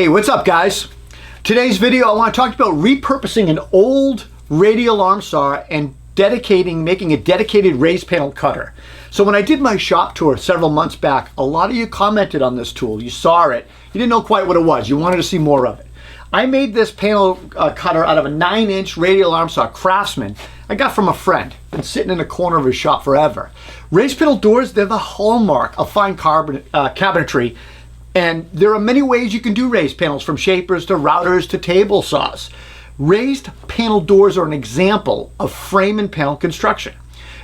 Hey, what's up guys? Today's video I want to talk about repurposing an old radial arm saw and making a dedicated raised panel cutter. So when I did my shop tour several months back, a lot of you commented on this tool. You saw it. You didn't know quite what it was. You wanted to see more of it. I made this panel cutter out of a 9-inch radial arm saw, Craftsman. I got from a friend. Been sitting in the corner of his shop forever. Raised panel doors, they're the hallmark of fine cabinetry. And there are many ways you can do raised panels, from shapers to routers to table saws. Raised panel doors are an example of frame and panel construction.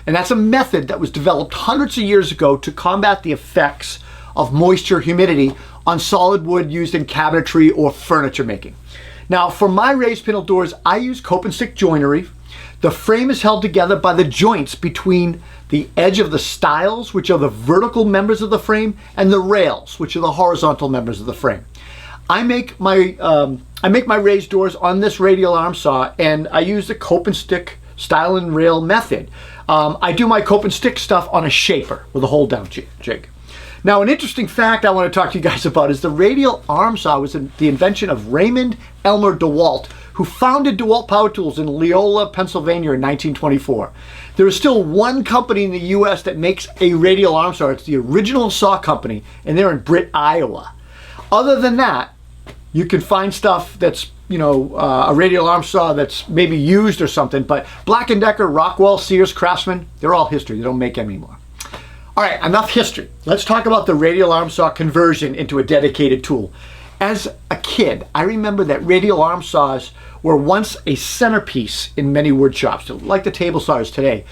And that's a method that was developed hundreds of years ago to combat the effects of moisture, humidity on solid wood used in cabinetry or furniture making. Now, for my raised panel doors, I use cope and stick joinery. The frame is held together by the joints between the edge of the stiles, which are the vertical members of the frame, and the rails, which are the horizontal members of the frame. I make my raised doors on this radial arm saw, and I use the cope and stick stile and rail method. I do my cope and stick stuff on a shaper with a hold down jig. Now, an interesting fact I want to talk to you guys about is the radial arm saw was the invention of Raymond Elmer DeWalt, who founded DeWalt Power Tools in Leola, Pennsylvania in 1924. There is still one company in the US that makes a radial arm saw. It's the original saw company, and they're in Britt, Iowa. Other than that, you can find stuff that's, a radial arm saw that's maybe used or something, but Black & Decker, Rockwell, Sears, Craftsman, they're all history. They don't make them anymore. All right, enough history. Let's talk about the radial arm saw conversion into a dedicated tool. As a kid, I remember that radial arm saws were once a centerpiece in many wood shops, like the table saws today.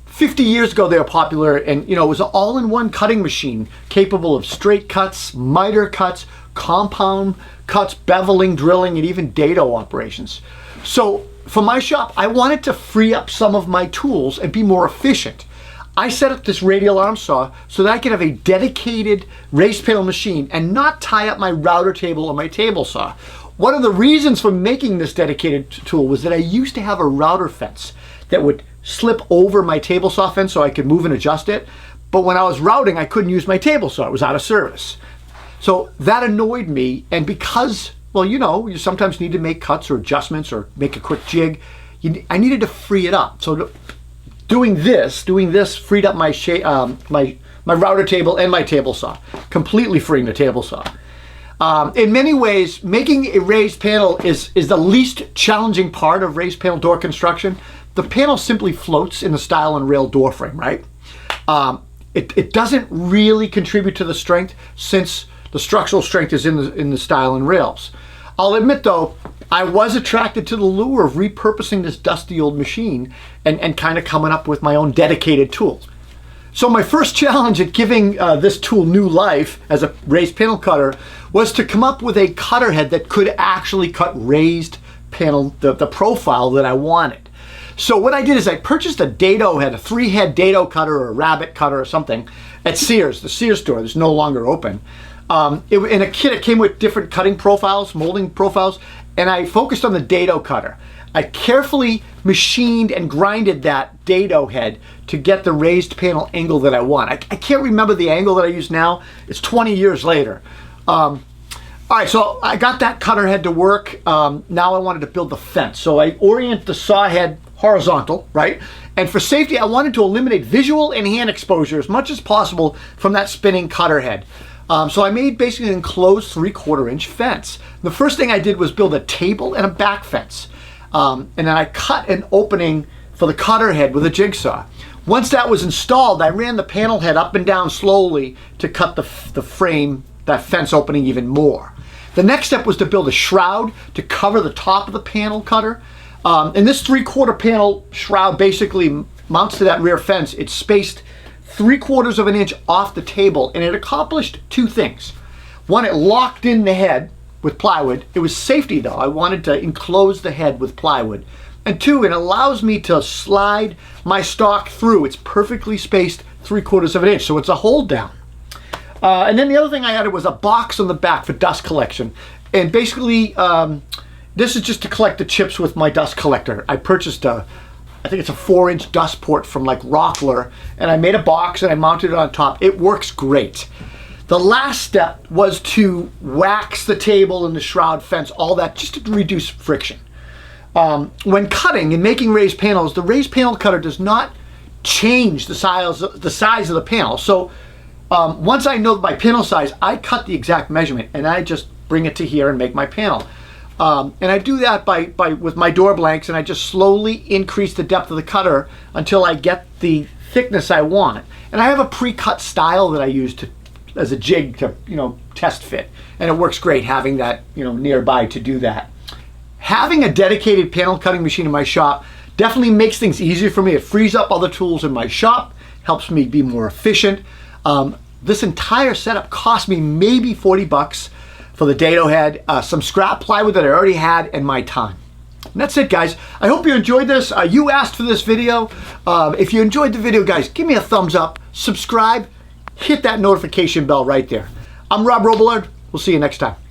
50 years ago, they were popular, and it was an all-in-one cutting machine capable of straight cuts, miter cuts, compound cuts, beveling, drilling, and even dado operations. So for my shop, I wanted to free up some of my tools and be more efficient. I set up this radial arm saw so that I could have a dedicated raised panel machine and not tie up my router table or my table saw. One of the reasons for making this dedicated tool was that I used to have a router fence that would slip over my table saw fence so I could move and adjust it. But when I was routing, I couldn't use my table saw. It was out of service. So that annoyed me. And because, you sometimes need to make cuts or adjustments or make a quick jig, I needed to free it up. So doing this freed up my router table and my table saw, completely freeing the table saw. In many ways, making a raised panel is the least challenging part of raised panel door construction. The panel simply floats in the stile and rail door frame, right? It doesn't really contribute to the strength, since the structural strength is in the stile and rails. I'll admit though, I was attracted to the lure of repurposing this dusty old machine and kind of coming up with my own dedicated tool. So my first challenge at giving this tool new life as a raised panel cutter was to come up with a cutter head that could actually cut raised panel, the profile that I wanted. So what I did is I purchased a dado head, a 3-head dado cutter or a rabbit cutter or something at Sears, the Sears store that's no longer open. In a kit, it came with different cutting profiles, molding profiles, and I focused on the dado cutter. I carefully machined and grinded that dado head to get the raised panel angle that I want. I can't remember the angle that I use now. It's 20 years later. All right, so I got that cutter head to work. Now I wanted to build the fence. So I orient the saw head horizontal, right? And for safety, I wanted to eliminate visual and hand exposure as much as possible from that spinning cutter head. So I made basically an enclosed 3/4 inch fence. The first thing I did was build a table and a back fence. And then I cut an opening for the cutter head with a jigsaw. Once that was installed, I ran the panel head up and down slowly to cut the frame, that fence opening, even more. The next step was to build a shroud to cover the top of the panel cutter. And this 3/4 panel shroud basically mounts to that rear fence. It's spaced 3/4 of an inch off the table, and it accomplished two things. One, it locked in the head with plywood. It was safety though. I wanted to enclose the head with plywood. And two, it allows me to slide my stock through. It's perfectly spaced 3/4 of an inch, so it's a hold down. And then the other thing I added was a box on the back for dust collection. And basically, this is just to collect the chips with my dust collector. I purchased I think it's a 4-inch dust port from like Rockler, and I made a box and I mounted it on top. It works great. The last step was to wax the table and the shroud fence, all that, just to reduce friction. When cutting and making raised panels, the raised panel cutter does not change the size of the panel. So once I know my panel size, I cut the exact measurement and I just bring it to here and make my panel. And I do that with my door blanks, and I just slowly increase the depth of the cutter until I get the thickness I want. And I have a pre-cut stile that I use as a jig to, test fit. And it works great having that, nearby to do that. Having a dedicated panel cutting machine in my shop definitely makes things easier for me. It frees up other tools in my shop, helps me be more efficient. This entire setup cost me maybe 40 bucks for the dado head, some scrap plywood that I already had, and my time. And that's it, guys. I hope you enjoyed this. You asked for this video. If you enjoyed the video, guys, give me a thumbs up, subscribe, hit that notification bell right there. I'm Rob Robillard. We'll see you next time.